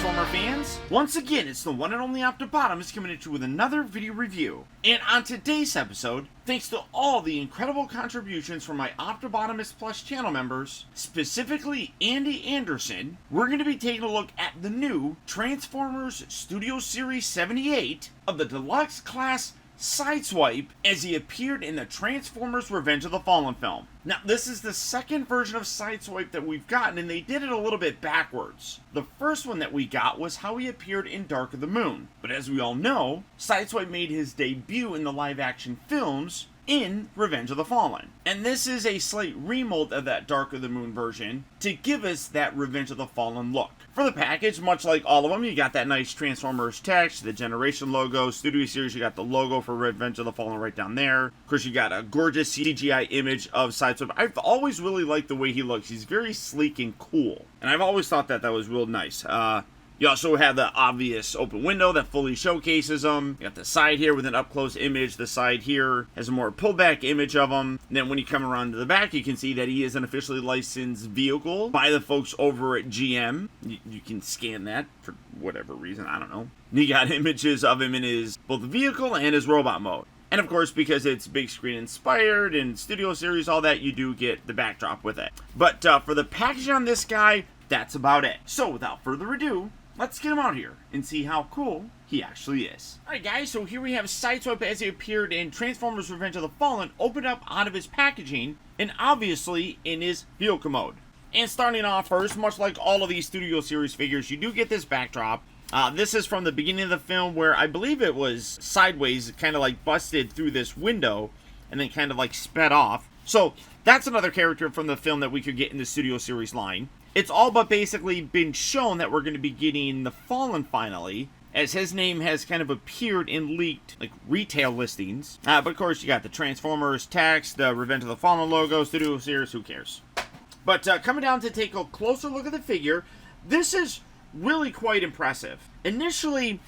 Transformer fans? Once again, it's the one and only Optibotimus coming at you with another video review. And on today's episode, thanks to all the incredible contributions from my Optibotimus Plus channel members, specifically Andy Anderson, we're going to be taking a look at the new Transformers Studio Series 78 of the Deluxe Class SIDESWIPE as he appeared in the Transformers Revenge of the Fallen film. Now, this is the second version of SIDESWIPE that we've gotten, and they did it a little bit backwards. The first one that we got was how he appeared in Dark of the Moon. But as we all know, SIDESWIPE made his debut in the live-action films in Revenge of the Fallen. And this is a slight remold of that Dark of the Moon version to give us that Revenge of the Fallen look. For the package, much like all of them, you got that nice Transformers text, the Generation logo, Studio Series, you got the logo for Revenge of the Fallen right down there. Of course, you got a gorgeous CGI image of SIDESWIPE. I've always really liked the way he looks. He's very sleek and cool. And I've always thought that was real nice. You also have the obvious open window that fully showcases them. You got the side here with an up-close image. The side here has a more pulled-back image of him. And then when you come around to the back, you can see that he is an officially licensed vehicle by the folks over at GM. You can scan that for whatever reason, I don't know. You got images of him in his both vehicle and his robot mode. And of course, because it's big screen inspired and Studio Series, all that, you do get the backdrop with it. But for the packaging on this guy, that's about it. So without further ado, let's get him out here and see how cool he actually is. Alright guys, so here we have SIDESWIPE as he appeared in Transformers Revenge of the Fallen, opened up out of his packaging, and obviously in his vehicle mode. And starting off first, much like all of these Studio Series figures, you do get this backdrop. This is from the beginning of the film where I believe it was sideways, kind of like busted through this window, and then kind of like sped off. So that's another character from the film that we could get in the Studio Series line. It's all but basically been shown that we're going to be getting the Fallen finally, as his name has kind of appeared in leaked like retail listings. But of course you got the Transformers text, the Revenge of the Fallen logo, Studio Series, who cares? But coming down to take a closer look at the figure, this is really quite impressive. Initially,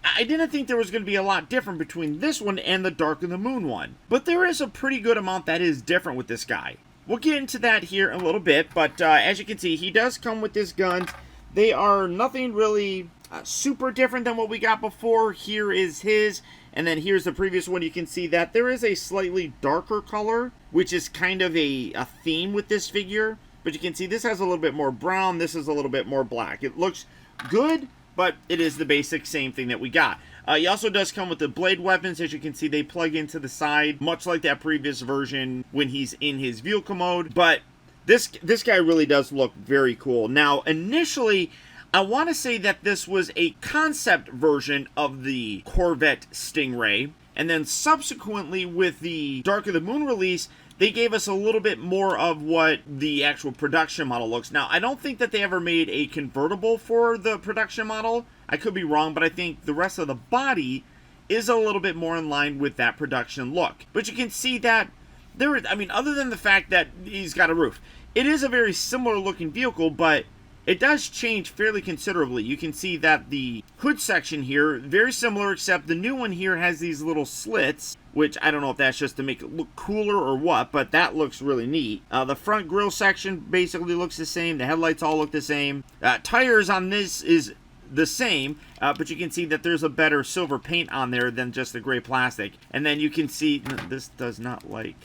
I didn't think there was going to be a lot different between this one and the Dark of the Moon one, but there is a pretty good amount that is different with this guy. We'll get into that here in a little bit, but as you can see, he does come with his guns. They are nothing really super different than what we got before. Here is his, and then here's the previous one. You can see that there is a slightly darker color, which is kind of a theme with this figure. But you can see this has a little bit more brown, this is a little bit more black. It looks good, but it is the basic same thing that we got. He also does come with the blade weapons. As you can see, they plug into the side, much like that previous version when he's in his vehicle mode. But this guy really does look very cool. Now, initially, I want to say that this was a concept version of the Corvette Stingray. And then subsequently, with the Dark of the Moon release, they gave us a little bit more of what the actual production model looks. Now, I don't think that they ever made a convertible for the production model. I could be wrong, but I think the rest of the body is a little bit more in line with that production look. But you can see that there is, I mean, other than the fact that he's got a roof, it is a very similar looking vehicle, but it does change fairly considerably. You can see that the hood section here, very similar, except the new one here has these little slits, which I don't know if that's just to make it look cooler or what, but that looks really neat. The front grille section basically looks the same. The headlights all look the same. Tires on this is the same, but you can see that there's a better silver paint on there than just the gray plastic. And then you can see this does not like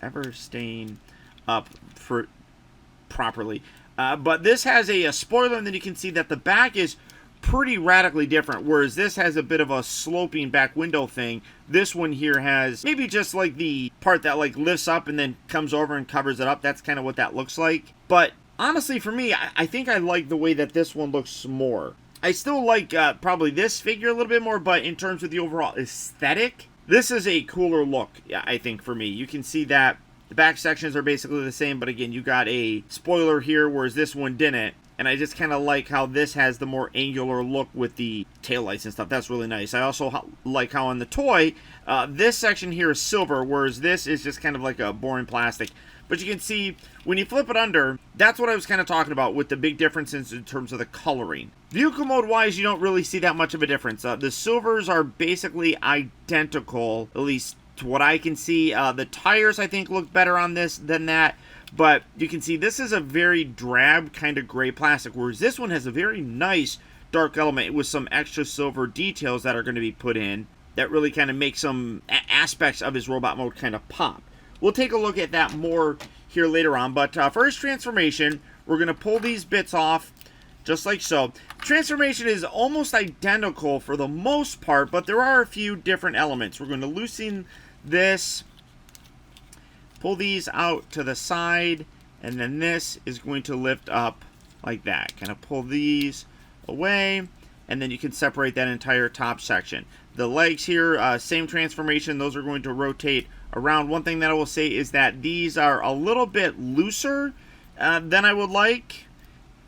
ever stain up for properly. But this has a spoiler, and then you can see that the back is pretty radically different, whereas this has a bit of a sloping back window thing. This one here has maybe just like the part that like lifts up and then comes over and covers it up. That's kind of what that looks like. But honestly, for me, I think I like the way that this one looks more. I still like probably this figure a little bit more, but in terms of the overall aesthetic, this is a cooler look, I think, for me. You can see that the back sections are basically the same, but again, you got a spoiler here, whereas this one didn't. And I just kind of like how this has the more angular look with the taillights and stuff. That's really nice. I also like how on the toy, this section here is silver, whereas this is just kind of like a boring plastic. But you can see, when you flip it under, that's what I was kind of talking about with the big differences in terms of the coloring. Vehicle mode-wise, you don't really see that much of a difference. The silvers are basically identical, at least to what I can see. The tires, I think, look better on this than that. But you can see this is a very drab kind of gray plastic, whereas this one has a very nice dark element with some extra silver details that are going to be put in that really kind of make some aspects of his robot mode kind of pop. We'll take a look at that more here later on, but for his transformation, we're going to pull these bits off just like so. Transformation is almost identical for the most part, but there are a few different elements. We're going to loosen this, pull these out to the side, and then this is going to lift up like that. Kind of pull these away, and then you can separate that entire top section. The legs here, same transformation. Those are going to rotate around. One thing that I will say is that these are a little bit looser than I would like.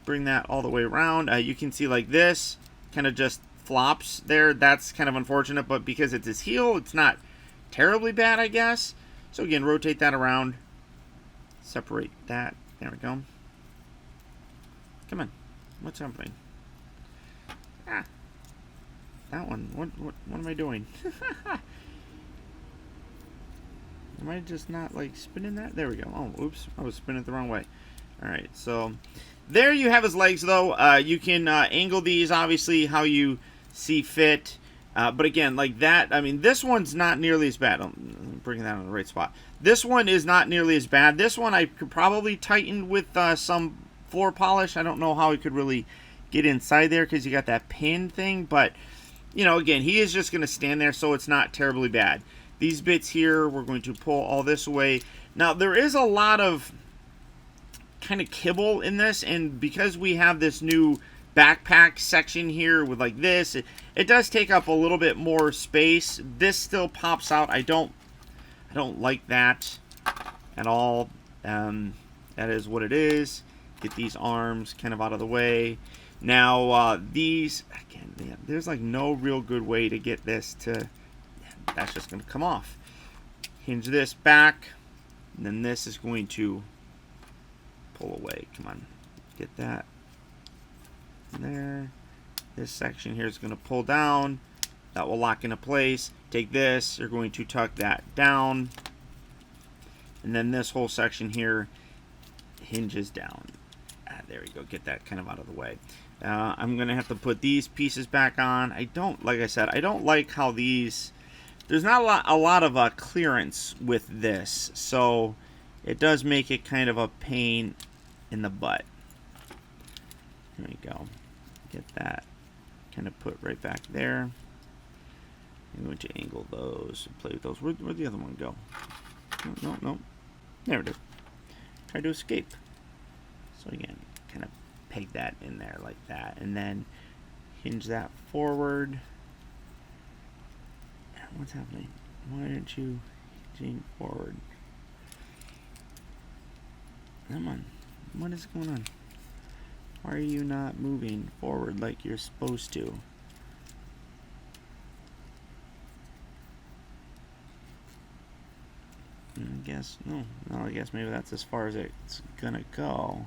Bring that all the way around. You can see like this kind of just flops there. That's kind of unfortunate, but because it's his heel, it's not terribly bad, I guess. So again, rotate that around. Separate that. There we go. Come on. What's happening? Ah. That one. What am I doing? Am I just not like spinning that? There we go. Oh, oops. I was spinning it the wrong way. Alright, so there you have his legs, though. You can angle these, obviously, how you see fit. But again, like that, I mean, this one's not nearly as bad. I'm bringing that on the right spot. This one is not nearly as bad. This one I could probably tighten with some floor polish. I don't know how I could really get inside there because you got that pin thing. But, you know, again, he is just going to stand there, so it's not terribly bad. These bits here, we're going to pull all this away. Now, there is a lot of kind of kibble in this, and because we have this new backpack section here with like this, it does take up a little bit more space. This still pops out. I don't like that at all. That is what it is. Get these arms kind of out of the way. Now these, again, there's like no real good way to get this to, that's just going to come off. Hinge this back, and then this is going to pull away. Come on, get that there. This section here is going to pull down. That will lock into place. Take this, you're going to tuck that down, and then this whole section here hinges down. There we go. Get that kind of out of the way. I'm going to have to put these pieces back on. I don't, like I said, I don't like how these, there's not a lot of clearance with this, so it does make it kind of a pain in the butt. There we go. Get that kind of put right back there. I'm going to angle those and play with those. Where'd the other one go? No. There it is. Try to escape. So again, kind of peg that in there like that, and then hinge that forward. What's happening? Why aren't you hinging forward? Come on. What is going on? Why are you not moving forward like you're supposed to? I guess, no, I guess maybe that's as far as it's gonna go.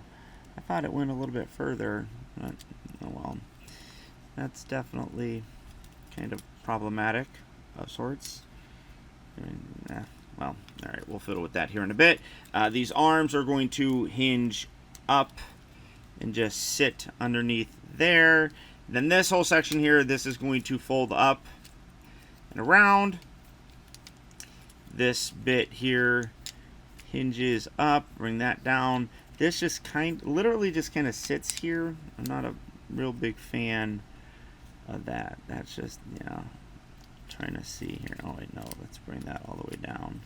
I thought it went a little bit further, but, oh well. That's definitely kind of problematic of sorts. Well, alright, we'll fiddle with that here in a bit. These arms are going to hinge up and just sit underneath there. Then this whole section here, this is going to fold up and around. This bit here hinges up, bring that down. This just literally just kind of sits here. I'm not a real big fan of that. That's just, yeah, trying to see here. Oh wait, no, let's bring that all the way down.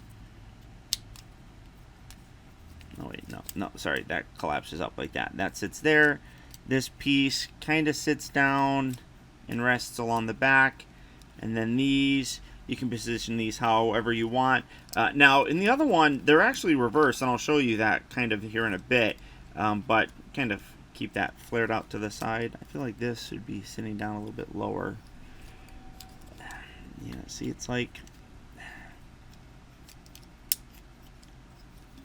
Oh wait, no, sorry, that collapses up like that. That sits there. This piece kind of sits down and rests along the back. And then these, you can position these however you want. Now, in the other one, they're actually reversed, and I'll show you that kind of here in a bit. But kind of keep that flared out to the side. I feel like this should be sitting down a little bit lower. Yeah, see, it's like,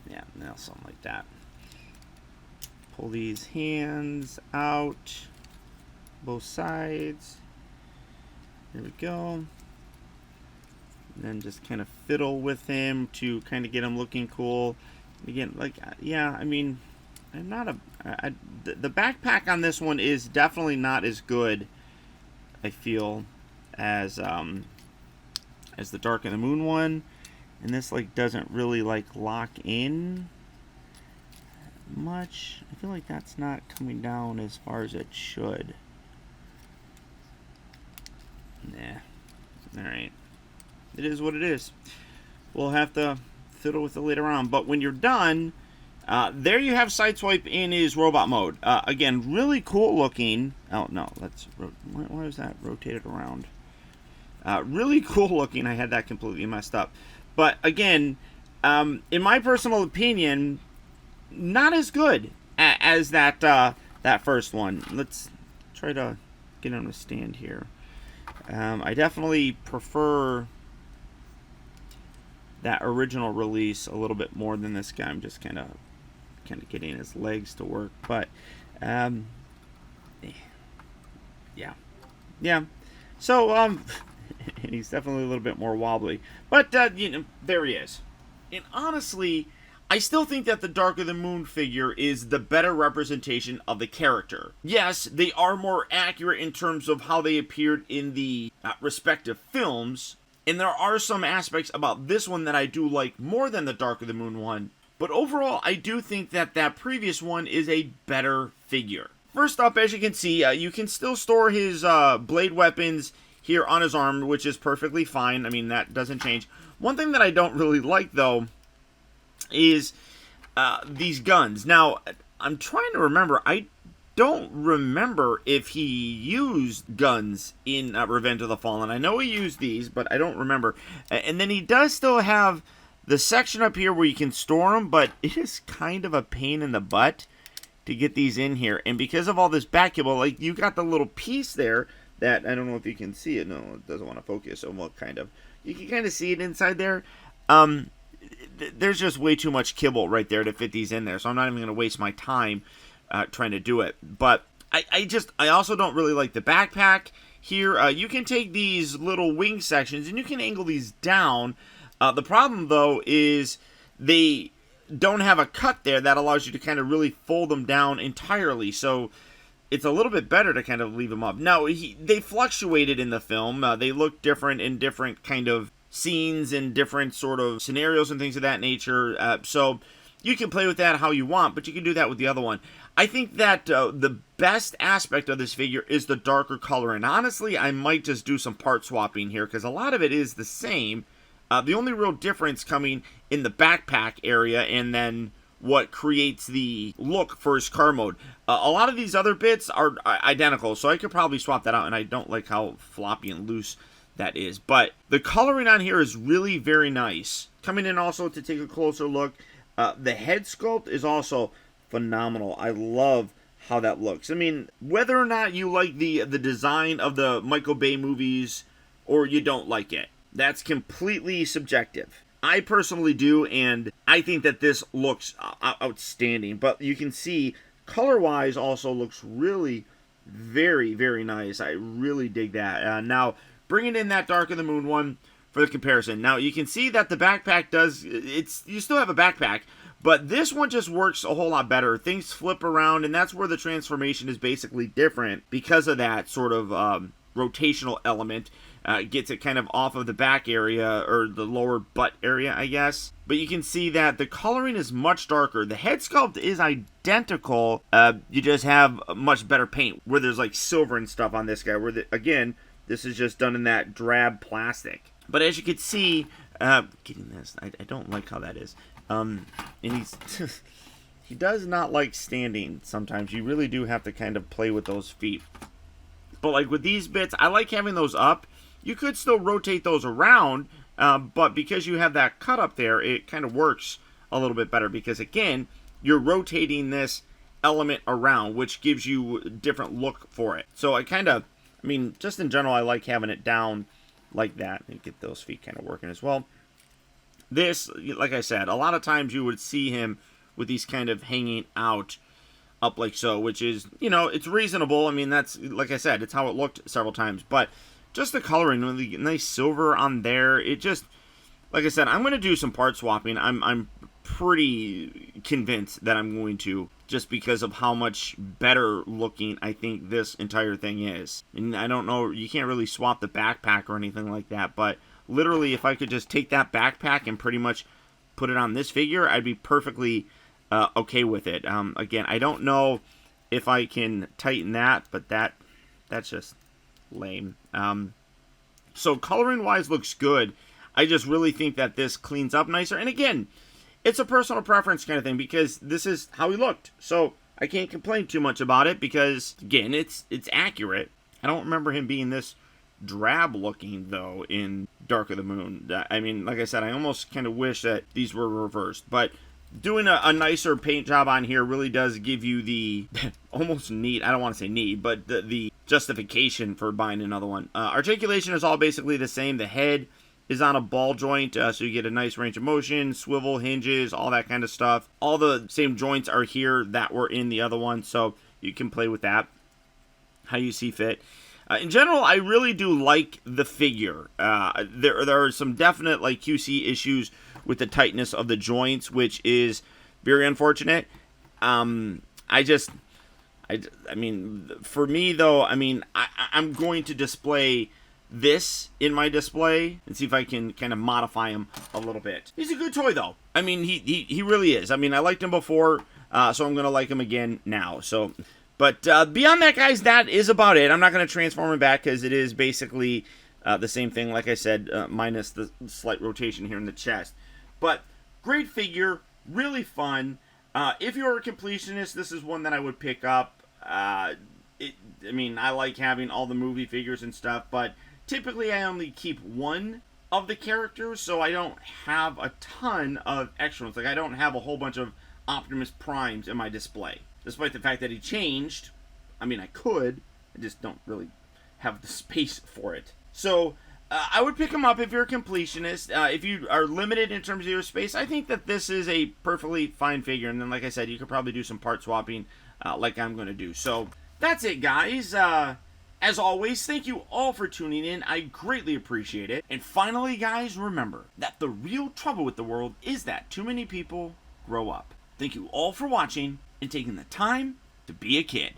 yeah, something like that. Pull these hands out, both sides. There we go. And then just kind of fiddle with him to kind of get him looking cool. Again, like, yeah, I mean, I'm not the backpack on this one is definitely not as good I feel, as the Dark of the Moon one, and this like doesn't really like lock in much. I feel like that's not coming down as far as it should. Nah. Alright. It is what it is. We'll have to fiddle with it later on. But when you're done, there you have Sideswipe in his robot mode. Again, really cool looking. Oh, no. Why is that rotated around? Really cool looking. I had that completely messed up. But again, in my personal opinion, not as good as that first one. Let's try to get on a stand here. I definitely prefer that original release a little bit more than this guy. I'm just kind of getting his legs to work, but yeah. So he's definitely a little bit more wobbly, but you know, there he is. And honestly, I still think that the Dark of the Moon figure is the better representation of the character. Yes, they are more accurate in terms of how they appeared in the respective films, and there are some aspects about this one that I do like more than the Dark of the Moon one, but overall, I do think that that previous one is a better figure. First up, as you can see, you can still store his blade weapons here on his arm, which is perfectly fine. I mean, that doesn't change. One thing that I don't really like, though, is these guns. Now, I'm trying to remember. I don't remember if he used guns in Revenge of the Fallen. I know he used these, but I don't remember. And then he does still have the section up here where you can store them, but it is kind of a pain in the butt to get these in here. And because of all this back cable, like, you got the little piece there that, I don't know if you can see it. No, it doesn't want to focus. So, well, kind of. You can kind of see it inside there. There's just way too much kibble right there to fit these in there, so I'm not even going to waste my time trying to do it. But I also don't really like the backpack here. You can take these little wing sections and you can angle these down. The problem, though, is they don't have a cut there that allows you to kind of really fold them down entirely, so it's a little bit better to kind of leave them up. Now, they fluctuated in the film. They look different in different kind of scenes and different sort of scenarios and things of that nature. So you can play with that how you want, but you can do that with the other one. I think that the best aspect of this figure is the darker color. And honestly, I might just do some part swapping here because a lot of it is the same. The only real difference coming in the backpack area and then what creates the look for his car mode. A lot of these other bits are identical, so I could probably swap that out, and I don't like how floppy and loose that is. But the coloring on here is really very nice. Coming in also to take a closer look, the head sculpt is also phenomenal. I love how that looks. I mean, whether or not you like the design of the Michael Bay movies or you don't like it, that's completely subjective. I personally do, and I think that this looks outstanding. But you can see, color-wise, also looks really very, very nice. I really dig that. Now, bringing in that Dark of the Moon one for the comparison. Now, you can see that the backpack you still have a backpack, but this one just works a whole lot better. Things flip around, and that's where the transformation is basically different because of that sort of rotational element. Gets it kind of off of the back area, or the lower butt area, I guess. But you can see that the coloring is much darker. The head sculpt is identical. You just have much better paint, where there's like silver and stuff on this guy, where, again, this is just done in that drab plastic. But as you can see, getting this, I don't like how that is. And he does not like standing sometimes. You really do have to kind of play with those feet. But like with these bits, I like having those up. You could still rotate those around, but because you have that cut up there, it kind of works a little bit better. Because again, you're rotating this element around, which gives you a different look for it. So I mean, just in general, I like having it down like that. And get those feet kind of working as well. This, like I said, a lot of times you would see him with these kind of hanging out up like so, which is, you know, it's reasonable. I mean, that's, like I said, it's how it looked several times. But just the coloring, really nice silver on there. It just, like I said, I'm going to do some part swapping. I'm pretty convinced that I'm going to just because of how much better looking I think this entire thing is. And I don't know, you can't really swap the backpack or anything like that, but literally if I could just take that backpack and pretty much put it on this figure, I'd be perfectly okay with it. Again, I don't know if I can tighten that, but that's just lame. So coloring wise looks good. I just really think that this cleans up nicer. And again, it's a personal preference kind of thing because this is how he looked. So I can't complain too much about it because, again, it's accurate. I don't remember him being this drab looking, though, in Dark of the Moon. I mean, like I said, I almost kind of wish that these were reversed. But doing a nicer paint job on here really does give you the almost need, I don't want to say need, but the justification for buying another one. Articulation is all basically the same. The head is on a ball joint, so you get a nice range of motion, swivel, hinges, all that kind of stuff. All the same joints are here that were in the other one, so you can play with that how you see fit. In general, I really do like the figure. There are some definite like QC issues with the tightness of the joints, which is very unfortunate. I mean, for me though, I mean, I'm going to display this in my display and see if I can kind of modify him a little bit. He's a good toy though. I mean, he really is. I mean, I liked him before, so I'm gonna like him again now. So, but beyond that, guys, that is about it. I'm not gonna transform him back because it is basically the same thing, like I said, minus the slight rotation here in the chest. But great figure, really fun. If you're a completionist, this is one that I would pick up. I mean, I like having all the movie figures and stuff, but typically I only keep one of the characters, so I don't have a ton of extra ones. Like, I don't have a whole bunch of Optimus Primes in my display. Despite the fact that he changed, I mean, I could, I just don't really have the space for it. So, I would pick him up if you're a completionist. If you are limited in terms of your space, I think that this is a perfectly fine figure. And then, like I said, you could probably do some part swapping like I'm going to do. So, that's it, guys. As always, thank you all for tuning in. I greatly appreciate it. And finally, guys, remember that the real trouble with the world is that too many people grow up. Thank you all for watching and taking the time to be a kid.